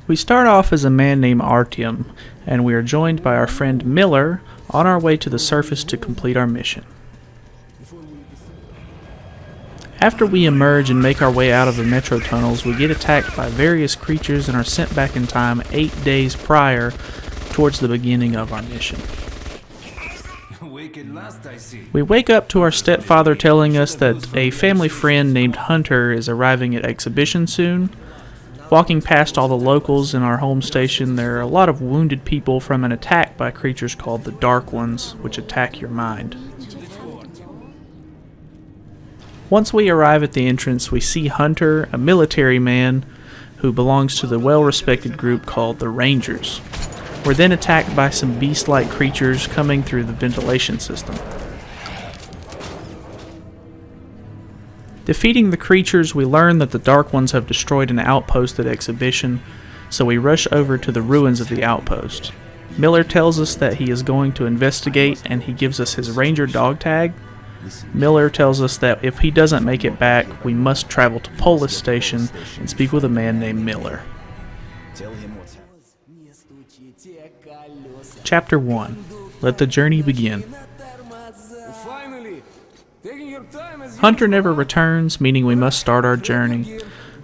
We start off as a man named Artyom, and we are joined by our friend Miller on our way to the surface to complete our mission. After we emerge and make our way out of the metro tunnels, we get attacked by various creatures and are sent back in time 8 days prior towards the beginning of our mission. We wake up to our stepfather telling us that a family friend named Hunter is arriving at exhibition soon. Walking past all the locals in our home station, there are a lot of wounded people from an attack by creatures called the Dark Ones, which attack your mind. Once we arrive at the entrance, we see Hunter, a military man who belongs to the well-respected group called the Rangers. We're then attacked by some beast-like creatures coming through the ventilation system. Defeating the creatures, we learn that the Dark Ones have destroyed an outpost at Exhibition, so we rush over to the ruins of the outpost. Miller tells us that he is going to investigate, and he gives us his Ranger dog tag. Miller tells us that if he doesn't make it back, we must travel to Police Station and speak with a man named Miller. Chapter 1. Let the journey begin. Hunter never returns, meaning we must start our journey.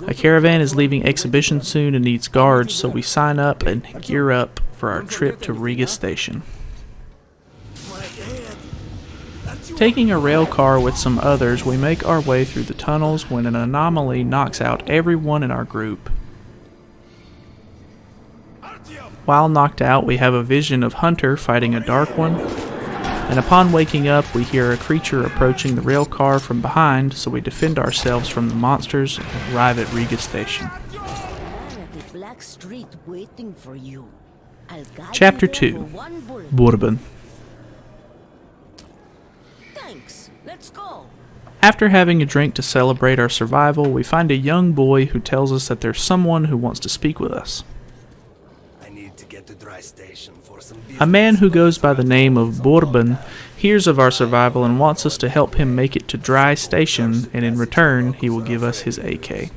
A caravan is leaving Exhibition soon and needs guards, so we sign up and gear up for our trip to Riga Station. Taking a rail car with some others, we make our way through the tunnels when an anomaly knocks out everyone in our group. While knocked out, we have a vision of Hunter fighting a Dark One, and upon waking up, we hear a creature approaching the rail car from behind, so we defend ourselves from the monsters and arrive at Riga Station. Chapter 2. Bourbon. After having a drink to celebrate our survival, we find a young boy who tells us that there's someone who wants to speak with us. A man who goes by the name of Bourbon hears of our survival and wants us to help him make it to Dry Station, and in return, he will give us his AK.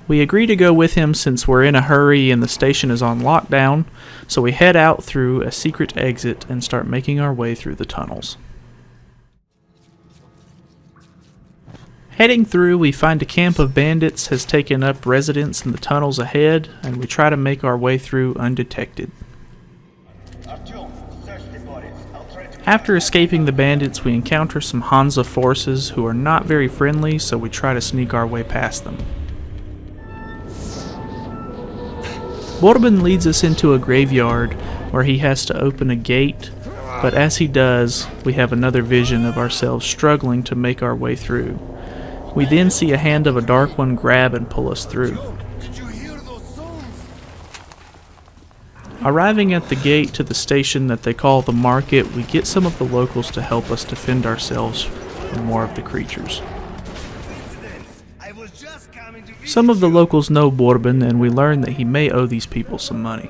We agree to go with him since we're in a hurry and the station is on lockdown, so we head out through a secret exit and start making our way through the tunnels. Heading through, we find a camp of bandits has taken up residence in the tunnels ahead, and we try to make our way through undetected. After escaping the bandits, we encounter some Hansa forces who are not very friendly, so we try to sneak our way past them. Bourbon leads us into a graveyard where he has to open a gate, but as he does, we have another vision of ourselves struggling to make our way through. We then see a hand of a Dark One grab and pull us through. Arriving at the gate to the station that they call the market, we get some of the locals to help us defend ourselves from more of the creatures. Some of the locals know Bourbon, and we learn that he may owe these people some money.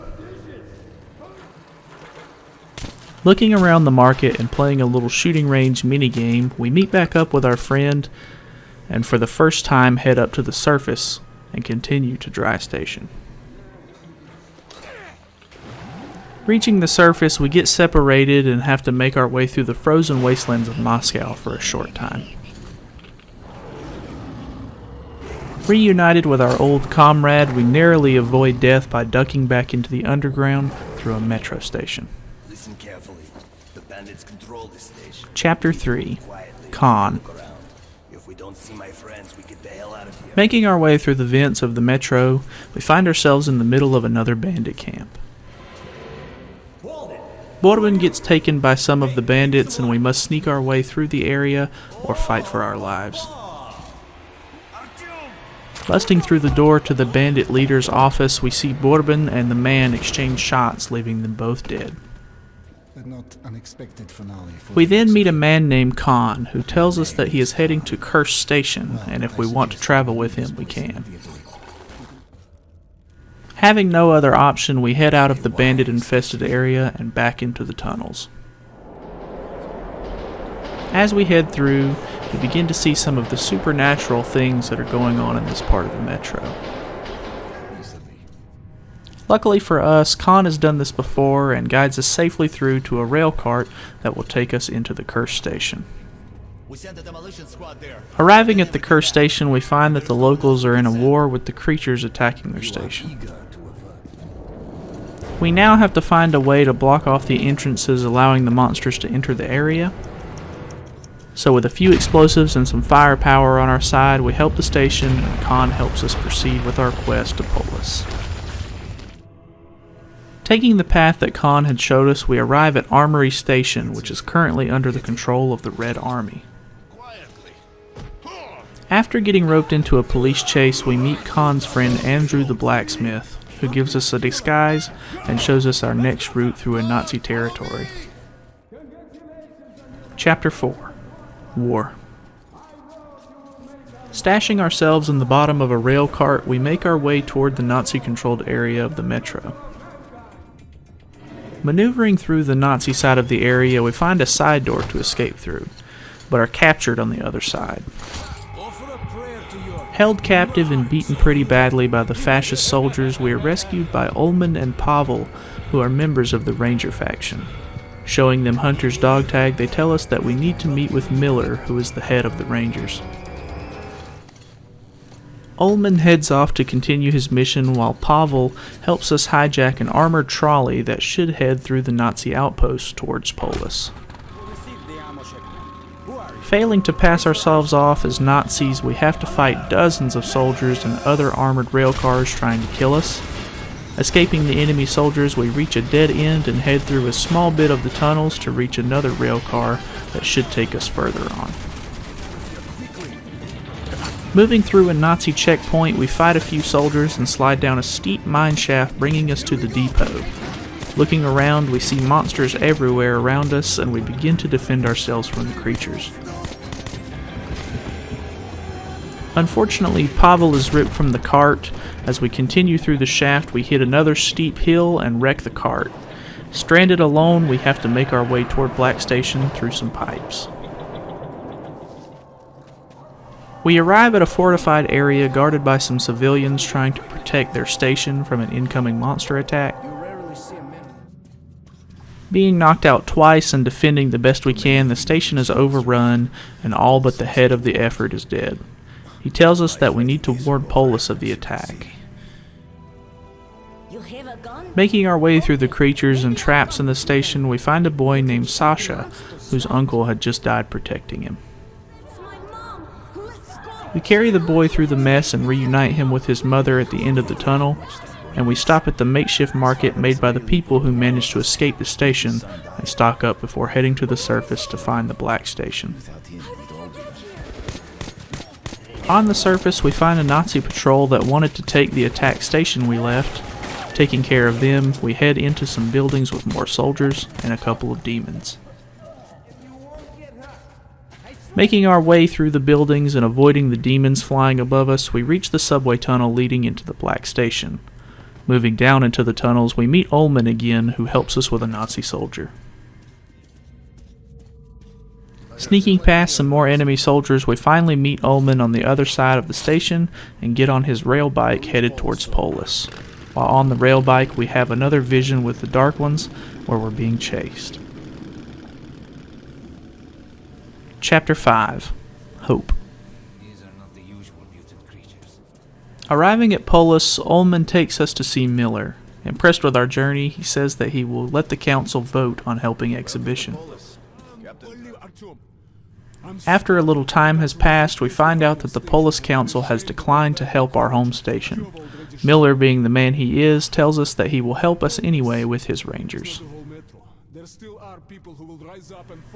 Looking around the market and playing a little shooting range minigame, we meet back up with our friend and for the first time head up to the surface and continue to Dry Station. Reaching the surface, we get separated and have to make our way through the frozen wastelands of Moscow for a short time. Reunited with our old comrade, we narrowly avoid death by ducking back into the underground through a metro station. Listen carefully. The bandits control this station. Chapter 3. Khan. If we don't see my friends, we get the hell out of here. Making our way through the vents of the metro, we find ourselves in the middle of another bandit camp. Bourbon gets taken by some of the bandits, and we must sneak our way through the area or fight for our lives. Busting through the door to the bandit leader's office, we see Bourbon and the man exchange shots, leaving them both dead. We then meet a man named Khan, who tells us that he is heading to Cursed Station, and if we want to travel with him, we can. Having no other option, we head out of the bandit-infested area and back into the tunnels. As we head through, we begin to see some of the supernatural things that are going on in this part of the metro. Luckily for us, Khan has done this before and guides us safely through to a rail cart that will take us into the Curse Station. We sent a demolition squad there. Arriving at the Curse Station, we find that the locals are in a war with the creatures attacking their station. We now have to find a way to block off the entrances, allowing the monsters to enter the area. So with a few explosives and some firepower on our side, we help the station, and Khan helps us proceed with our quest to Polis. Taking the path that Khan had showed us, we arrive at Armory Station, which is currently under the control of the Red Army. After getting roped into a police chase, we meet Khan's friend Andrew the Blacksmith, who gives us a disguise and shows us our next route through a Nazi territory. Chapter 4. War. Stashing ourselves in the bottom of a rail cart, we make our way toward the Nazi-controlled area of the metro. Maneuvering through the Nazi side of the area, we find a side door to escape through, but are captured on the other side. Held captive and beaten pretty badly by the fascist soldiers, we are rescued by Ullman and Pavel, who are members of the Ranger faction. Showing them Hunter's dog tag, they tell us that we need to meet with Miller, who is the head of the Rangers. Ullman heads off to continue his mission while Pavel helps us hijack an armored trolley that should head through the Nazi outpost towards Polis. Failing to pass ourselves off as Nazis, we have to fight dozens of soldiers and other armored rail cars trying to kill us. Escaping the enemy soldiers, we reach a dead end and head through a small bit of the tunnels to reach another rail car that should take us further on. Moving through a Nazi checkpoint, we fight a few soldiers and slide down a steep mine shaft, bringing us to the depot. Looking around, we see monsters everywhere around us, and we begin to defend ourselves from the creatures. Unfortunately, Pavel is ripped from the cart. As we continue through the shaft, we hit another steep hill and wreck the cart. Stranded alone, we have to make our way toward Black Station through some pipes. We arrive at a fortified area guarded by some civilians trying to protect their station from an incoming monster attack. Being knocked out twice and defending the best we can, the station is overrun and all but the head of the effort is dead. He tells us that we need to warn Polis of the attack. Making our way through the creatures and traps in the station, we find a boy named Sasha, whose uncle had just died protecting him. We carry the boy through the mess and reunite him with his mother at the end of the tunnel, and we stop at the makeshift market made by the people who managed to escape the station and stock up before heading to the surface to find the Black Station. On the surface, we find a Nazi patrol that wanted to take the attack station we left. Taking care of them, we head into some buildings with more soldiers and a couple of demons. Making our way through the buildings and avoiding the demons flying above us, we reach the subway tunnel leading into the Black Station. Moving down into the tunnels, we meet Ullman again, who helps us with a Nazi soldier. Sneaking past some more enemy soldiers, we finally meet Ullman on the other side of the station and get on his rail bike headed towards Polis. While on the rail bike, we have another vision with the Dark Ones where we're being chased. Chapter 5. Hope. These are not the usual mutant creatures. Arriving at Polis, Ullman takes us to see Miller. Impressed with our journey, he says that he will let the council vote on helping Exhibition. After a little time has passed, we find out that the Polis Council has declined to help our home station. Miller, being the man he is, tells us that he will help us anyway with his rangers.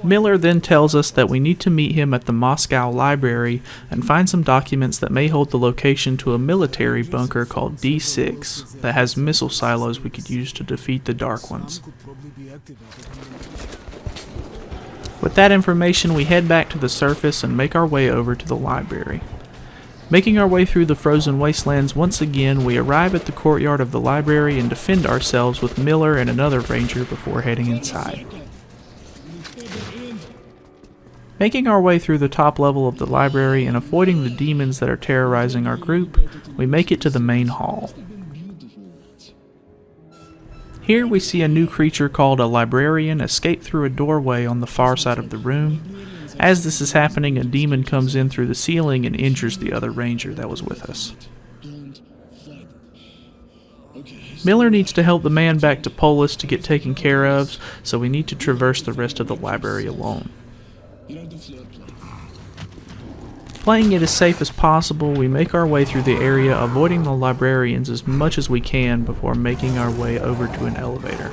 Miller then tells us that we need to meet him at the Moscow Library and find some documents that may hold the location to a military bunker called D6 that has missile silos we could use to defeat the Dark Ones. With that information, we head back to the surface and make our way over to the library. Making our way through the frozen wastelands once again, we arrive at the courtyard of the library and defend ourselves with Miller and another ranger before heading inside. Making our way through the top level of the library and avoiding the demons that are terrorizing our group, we make it to the main hall. Here we see a new creature called a librarian escape through a doorway on the far side of the room. As this is happening, a demon comes in through the ceiling and injures the other ranger that was with us. Miller needs to help the man back to Polis to get taken care of, so we need to traverse the rest of the library alone. Playing it as safe as possible, we make our way through the area, avoiding the librarians as much as we can before making our way over to an elevator.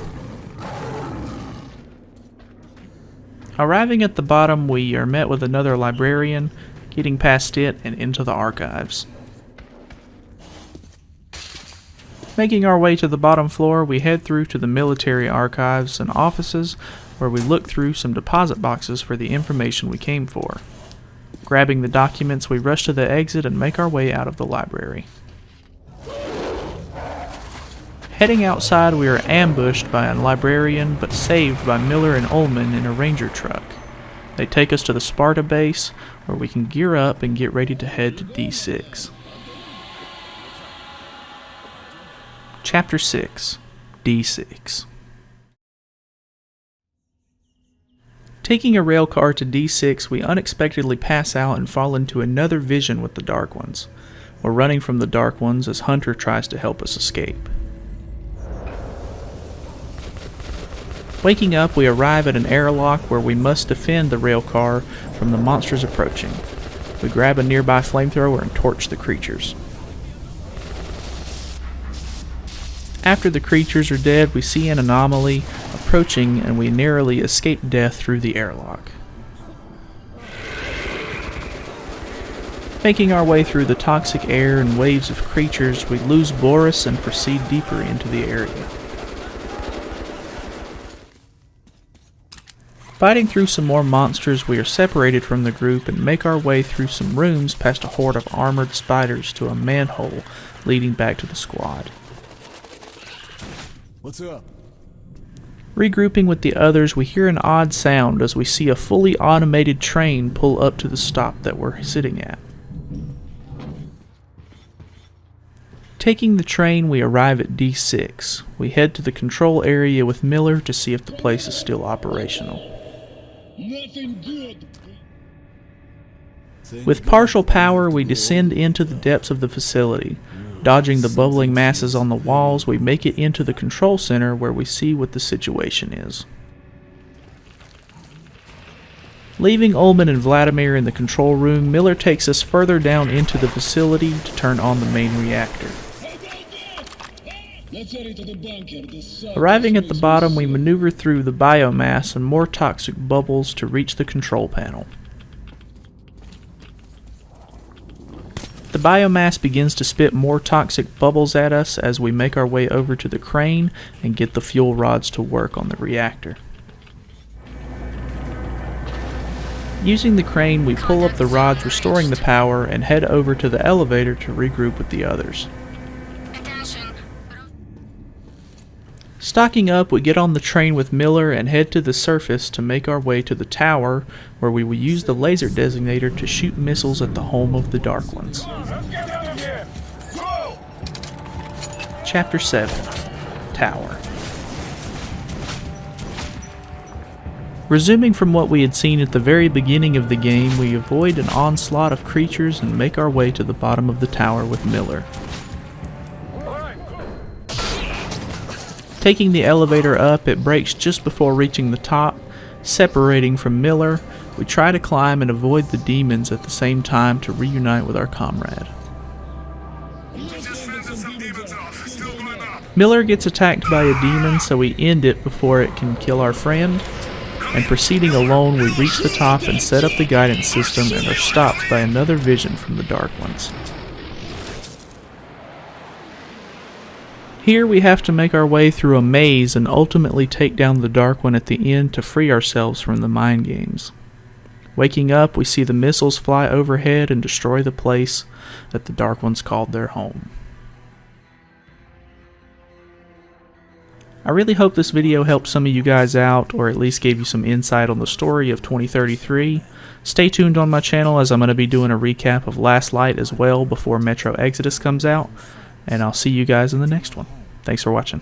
Arriving at the bottom, we are met with another librarian, getting past it and into the archives. Making our way to the bottom floor, we head through to the military archives and offices, where we look through some deposit boxes for the information we came for. Grabbing the documents, we rush to the exit and make our way out of the library. Heading outside, we are ambushed by a librarian, but saved by Miller and Ullman in a ranger truck. They take us to the Sparta base, where we can gear up and get ready to head to D6. Chapter 6, D6. Taking a rail car to D6, we unexpectedly pass out and fall into another vision with the Dark Ones. We're running from the Dark Ones as Hunter tries to help us escape. Waking up, we arrive at an airlock where we must defend the rail car from the monsters approaching. We grab a nearby flamethrower and torch the creatures. After the creatures are dead, we see an anomaly approaching and we narrowly escape death through the airlock. Making our way through the toxic air and waves of creatures, we lose Boris and proceed deeper into the area. Fighting through some more monsters, we are separated from the group and make our way through some rooms past a horde of armored spiders to a manhole leading back to the squad. What's up? Regrouping with the others, we hear an odd sound as we see a fully automated train pull up to the stop that we're sitting at. Taking the train, we arrive at D6. We head to the control area with Miller to see if the place is still operational. Nothing good. With partial power, we descend into the depths of the facility. Dodging the bubbling masses on the walls, we make it into the control center where we see what the situation is. Leaving Ullman and Vladimir in the control room, Miller takes us further down into the facility to turn on the main reactor. Arriving at the bottom, we maneuver through the biomass and more toxic bubbles to reach the control panel. The biomass begins to spit more toxic bubbles at us as we make our way over to the crane and get the fuel rods to work on the reactor. Using the crane, we pull up the rods restoring the power and head over to the elevator to regroup with the others. Stocking up, we get on the train with Miller and head to the surface to make our way to the tower, where we will use the laser designator to shoot missiles at the home of the Dark Ones. Chapter 7, Tower. Resuming from what we had seen at the very beginning of the game, we avoid an onslaught of creatures and make our way to the bottom of the tower with Miller. Taking the elevator up, it breaks just before reaching the top. Separating from Miller, we try to climb and avoid the demons at the same time to reunite with our comrade. Miller gets attacked by a demon, so we end it before it can kill our friend. And proceeding alone, we reach the top and set up the guidance system and are stopped by another vision from the Dark Ones. Here we have to make our way through a maze and ultimately take down the Dark One at the end to free ourselves from the mind games. Waking up, we see the missiles fly overhead and destroy the place that the Dark Ones called their home. I really hope this video helped some of you guys out, or at least gave you some insight on the story of 2033. Stay tuned on my channel, as I'm going to be doing a recap of Last Light as well before Metro Exodus comes out, and I'll see you guys in the next one. Thanks for watching.